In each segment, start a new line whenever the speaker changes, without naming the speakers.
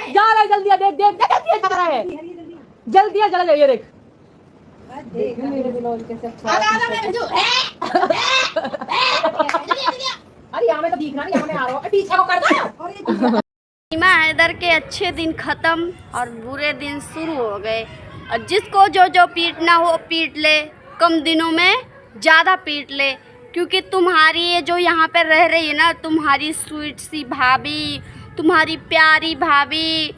जा रहा है जल्दी, देख देख देख देख जा रहा है, जल्दी चला जाइए देख। अरे यहाँ में तो दिख रहा नहीं, यहाँ में आ रहा हूँ, पीछे को कर दो।
सीमा हैदर के अच्छे दिन ख़त्म और बुरे दिन शुरू हो गए। और जिसको जो जो पीटना हो पीट ले, कम दिनों में ज़्यादा पीट ले, क्योंकि तुम्हारी ये जो यहाँ पे रह रही है ना, तुम्हारी स्वीट सी भाभी, तुम्हारी प्यारी भाभी,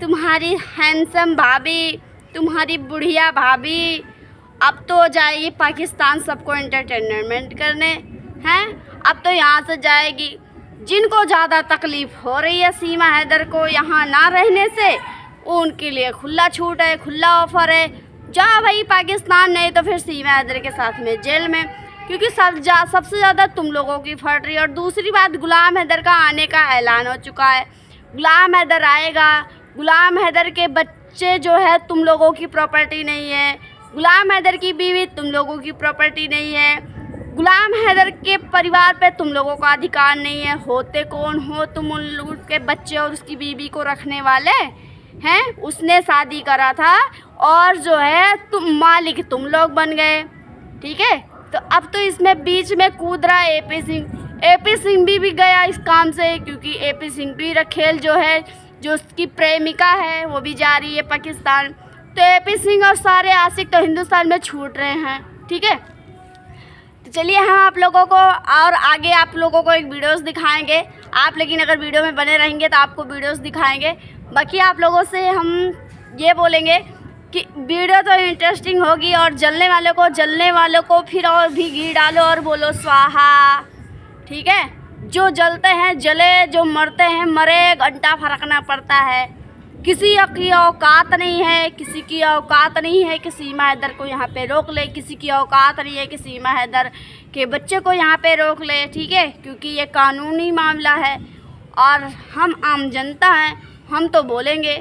तुम्हारी हैंडसम भाभी, तुम्हारी बुढ़िया भाभी अब तो जाएगी पाकिस्तान सबको एंटरटेनमेंट करने हैं। अब तो यहाँ से जाएगी। जिनको ज़्यादा तकलीफ़ हो रही है सीमा हैदर को यहाँ ना रहने से, उनके लिए खुला छूट है, खुला ऑफ़र है, जाओ भाई पाकिस्तान, नहीं तो फिर सीमा हैदर के साथ में जेल में, क्योंकि सबसे ज़्यादा तुम लोगों की फट रही है। और दूसरी बात, गुलाम हैदर का आने का ऐलान हो चुका है। गुलाम हैदर आएगा। गुलाम हैदर के बच्चे जो है तुम लोगों की प्रॉपर्टी नहीं है। गुलाम हैदर की बीवी तुम लोगों की प्रॉपर्टी नहीं है। गुलाम हैदर के परिवार पे तुम लोगों का अधिकार नहीं है। होते कौन हो तुम? उसके बच्चे और उसकी बीवी को रखने वाले हैं। उसने शादी करा था और जो है तुम मालिक तुम लोग बन गए, ठीक है। तो अब तो इसमें बीच में कूद रहा है एपी सिंह। एपी सिंह भी गया इस काम से, क्योंकि एपी सिंह भी रखेल जो है, जो उसकी प्रेमिका है, वो भी जा रही है पाकिस्तान। तो एपी सिंह और सारे आशिक तो हिंदुस्तान में छूट रहे हैं, ठीक है। तो चलिए हम आप लोगों को और आगे आप लोगों को एक वीडियोस दिखाएंगे। आप लेकिन अगर वीडियो में बने रहेंगे तो आपको वीडियोस दिखाएंगे। बाकी आप लोगों से हम ये बोलेंगे कि वीडियो तो इंटरेस्टिंग होगी, और जलने वालों को फिर और भी घी डालो और बोलो स्वाहा, ठीक है। जो जलते हैं जले, जो मरते हैं मरे, घंटा फरकना पड़ता है। किसी की औकात नहीं है, किसी की औकात नहीं है कि सीमा हैदर को यहाँ पे रोक ले। किसी की औकात नहीं है कि सीमा हैदर के बच्चे को यहाँ पे रोक ले, ठीक है, क्योंकि ये कानूनी मामला है। और हम आम जनता हैं, हम तो बोलेंगे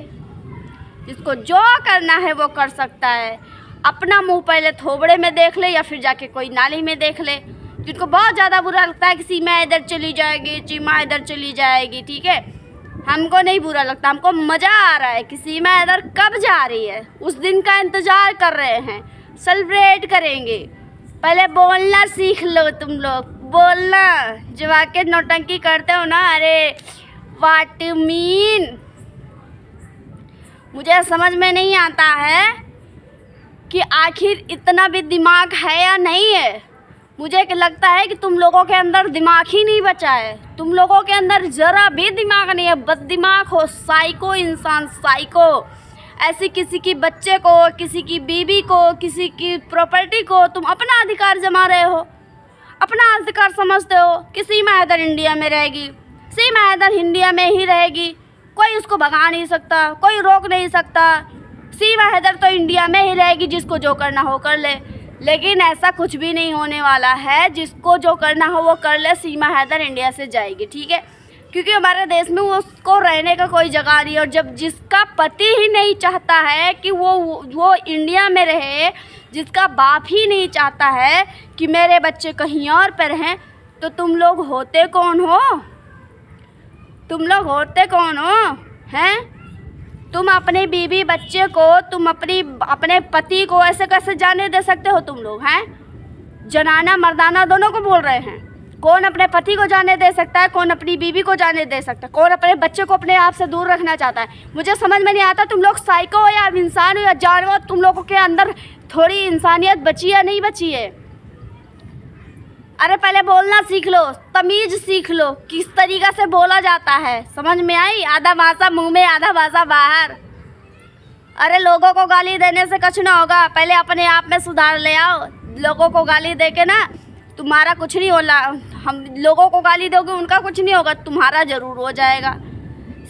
जिसको जो करना है वो कर सकता है। अपना मुंह पहले थोबड़े में देख ले या फिर जाके कोई नाली में देख ले। जिनको बहुत ज़्यादा बुरा लगता है कि सीमा हैदर चली जाएगी, सीमा हैदर चली जाएगी, ठीक है, हमको नहीं बुरा लगता। हमको मज़ा आ रहा है कि सीमा हैदर कब जा रही है। उस दिन का इंतज़ार कर रहे हैं, सेलिब्रेट करेंगे। पहले बोलना सीख लो तुम लोग, बोलना। जब आके नौटंकी करते हो ना, अरे व्हाट यू मीन, मुझे समझ में नहीं आता है कि आखिर इतना भी दिमाग है या नहीं है। मुझे लगता है कि तुम लोगों के अंदर दिमाग ही नहीं बचा है। तुम लोगों के अंदर ज़रा भी दिमाग नहीं है, बददिमाग हो, साइको इंसान, साइको। ऐसे किसी की बच्चे को, किसी की बीवी को, किसी की प्रॉपर्टी को तुम अपना अधिकार जमा रहे हो, अपना अधिकार समझते हो कि सीमा हैदर इंडिया में रहेगी, सीमा हैदर इंडिया में ही रहेगी, कोई उसको भगा नहीं सकता, कोई रोक नहीं सकता। सीमा हैदर तो इंडिया में ही रहेगी, जिसको जो करना हो कर ले। लेकिन ऐसा कुछ भी नहीं होने वाला है। जिसको जो करना हो वो कर ले, सीमा हैदर इंडिया से जाएगी, ठीक है, क्योंकि हमारे देश में उसको रहने का कोई जगह नहीं। और जब जिसका पति ही नहीं चाहता है कि वो इंडिया में रहे, जिसका बाप ही नहीं चाहता है कि मेरे बच्चे कहीं और पर हैं, तो तुम लोग होते कौन हो? तुम लोग होते कौन हो हैं? तुम अपने बीवी बच्चे को, तुम अपने पति को ऐसे कैसे जाने दे सकते हो तुम लोग हैं? जनाना मर्दाना दोनों को बोल रहे हैं। कौन अपने पति को जाने दे सकता है, कौन अपनी बीवी को जाने दे सकता है, कौन अपने बच्चे को अपने आप से दूर रखना चाहता है? मुझे समझ में नहीं आता। तुम लोग साइको हो या इंसान हो या जानवर, तुम लोगों के अंदर थोड़ी इंसानियत बची या नहीं बची है? अरे पहले बोलना सीख लो, तमीज़ सीख लो, किस तरीक़ा से बोला जाता है, समझ में आई? आधा भाषा मुंह में, आधा भाषा बाहर। अरे लोगों को गाली देने से कुछ ना होगा, पहले अपने आप में सुधार ले आओ। लोगों को गाली दे के ना तुम्हारा कुछ नहीं होला। हम लोगों को गाली दोगे उनका कुछ नहीं होगा, तुम्हारा ज़रूर हो जाएगा।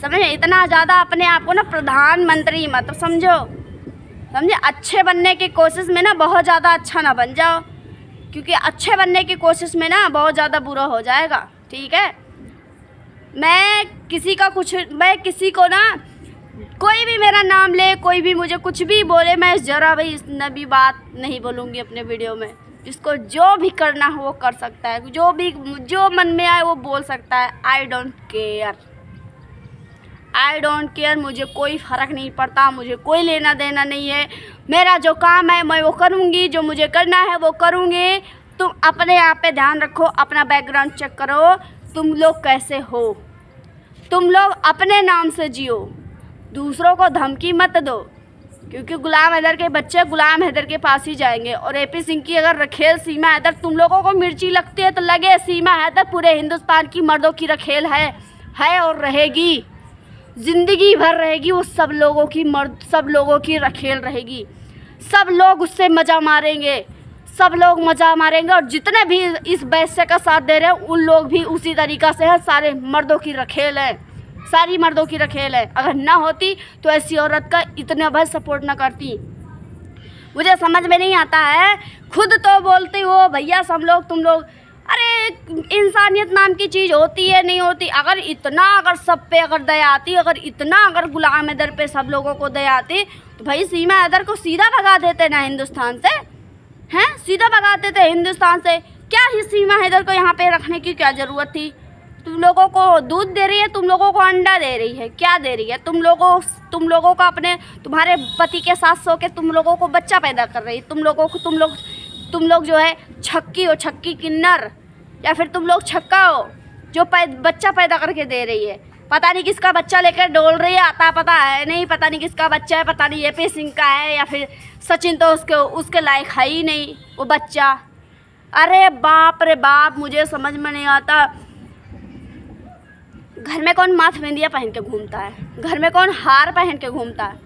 समझे? इतना ज़्यादा अपने आप को ना प्रधानमंत्री मत समझो, समझे? अच्छे बनने की कोशिश में ना बहुत ज़्यादा अच्छा ना बन जाओ, क्योंकि अच्छे बनने की कोशिश में ना बहुत ज़्यादा बुरा हो जाएगा, ठीक है। मैं किसी को ना, कोई भी मेरा नाम ले, कोई भी मुझे कुछ भी बोले, मैं ज़रा भी इतना भी बात नहीं बोलूँगी अपने वीडियो में। जिसको जो भी करना हो वो कर सकता है, जो मन में आए वो बोल सकता है। I don't care, I don't care, मुझे कोई फ़र्क नहीं पड़ता, मुझे कोई लेना देना नहीं है। मेरा जो काम है मैं वो करूँगी, जो मुझे करना है वो करूँगी। तुम अपने आप पे ध्यान रखो, अपना बैकग्राउंड चेक करो, तुम लोग कैसे हो। तुम लोग अपने नाम से जियो, दूसरों को धमकी मत दो, क्योंकि गुलाम हैदर के बच्चे गुलाम हैदर के पास ही जाएंगे। और एपी सिंह की अगर रखेल सीमा हैदर तुम लोगों को मिर्ची लगती है तो लगे, सीमा हैदर पूरे हिंदुस्तान की मर्दों की रखेल है और रहेगी, ज़िंदगी भर रहेगी। वो सब लोगों की मर्द, सब लोगों की रखेल रहेगी। सब लोग उससे मज़ा मारेंगे, सब लोग मज़ा मारेंगे। और जितने भी इस वैश्य का साथ दे रहे हैं उन लोग भी उसी तरीक़ा से हैं। सारे मर्दों की रखेल है, सारी मर्दों की रखेल है। अगर ना होती तो ऐसी औरत का इतना भर सपोर्ट ना करती। मुझे समझ में नहीं आता है। खुद तो बोलती हो भैया सब लोग तुम लोग, अरे इंसानियत नाम की चीज़ होती है नहीं होती। अगर सब पे अगर दया आती, अगर गुलाम हैदर पे सब लोगों को दया आती तो भाई सीमा हैदर को सीधा भगा देते ना हिंदुस्तान से, हैं, सीधा भगाते थे हिंदुस्तान से। क्या ही सीमा हैदर को यहाँ पे रखने की क्या ज़रूरत थी। तुम लोगों को दूध दे रही है, तुम लोगों को अंडा दे रही है, क्या दे रही है। तुम लोगों को अपने तुम्हारे पति के साथ सो के तुम लोगों को बच्चा पैदा कर रही है। तुम लोग जो है छक्की हो, छक्की किन्नर, या फिर तुम लोग छक्का हो जो बच्चा पैदा करके दे रही है। पता नहीं किसका बच्चा लेकर डोल रही है, आता पता है नहीं, पता नहीं किसका बच्चा है, पता नहीं एपी सिंह का है या फिर सचिन तो उसके लायक है ही नहीं वो बच्चा। अरे बाप रे बाप, मुझे समझ में नहीं आता। घर में कौन माथ बिंदिया पहन के घूमता है, घर में कौन हार पहन के घूमता है।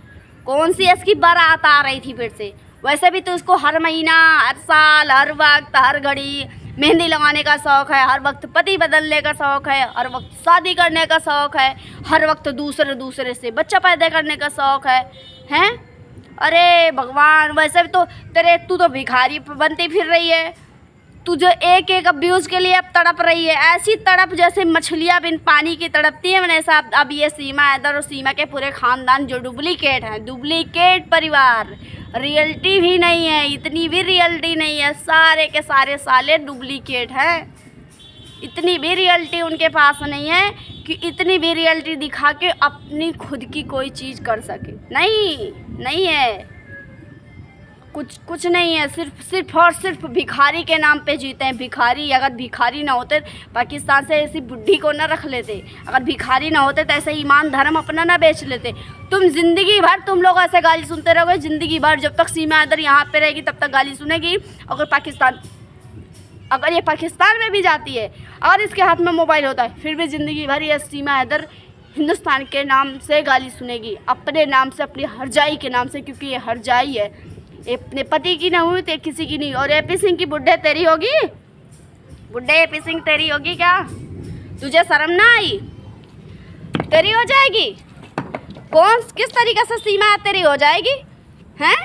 कौन सी इसकी बारात आ रही थी फिर से। वैसे भी तो उसको हर महीना, हर साल, हर वक्त, हर घड़ी मेहंदी लगाने का शौक़ है, हर वक्त पति बदलने का शौक़ है, हर वक्त शादी करने का शौक़ है, हर वक्त दूसरे से बच्चा पैदा करने का शौक़ हैं। अरे भगवान, वैसे भी तो तू तो भिखारी बनती फिर रही है। तू जो एक अब्यूज़ के लिए अब तड़प रही है, ऐसी तड़प जैसे मछलियाँ बिन पानी की तड़पती है। मैंने साहब अब ये सीमा हैदर और सीमा के पूरे ख़ानदान जो डुप्लीकेट हैं, डुप्लीकेट परिवार, रियलिटी भी नहीं है, इतनी भी रियलिटी नहीं है। सारे के सारे साले डुप्लीकेट हैं। इतनी भी रियलिटी उनके पास नहीं है कि इतनी भी रियलिटी दिखा के अपनी खुद की कोई चीज़ कर सके। नहीं है, कुछ नहीं है। सिर्फ और सिर्फ भिखारी के नाम पे जीते हैं। भिखारी, अगर भिखारी ना होते पाकिस्तान से ऐसी बुढ़ी को ना रख लेते, अगर भिखारी ना होते तो ऐसे ईमान धर्म अपना ना बेच लेते। तुम ज़िंदगी भर तुम लोग ऐसे गाली सुनते रहोगे, ज़िंदगी भर। जब तक सीमा हैदर यहाँ पे रहेगी तब तक गाली सुनेगी। अगर ये पाकिस्तान में भी जाती है, अगर इसके हाथ में मोबाइल होता है, फिर भी ज़िंदगी भर ये सीमा हैदर हिंदुस्तान के नाम से गाली सुनेगी, अपने नाम से, अपनी हरजाई के नाम से, क्योंकि ये हरजाई है। अपने पति की ना हुई तो किसी की नहीं। और एपी सिंह की बुड्ढे तेरी होगी, बुड्ढे एपी सिंह तेरी होगी क्या? तुझे शर्म ना आई? तेरी हो जाएगी। किस तरीके से सीमा तेरी हो जाएगी हैं?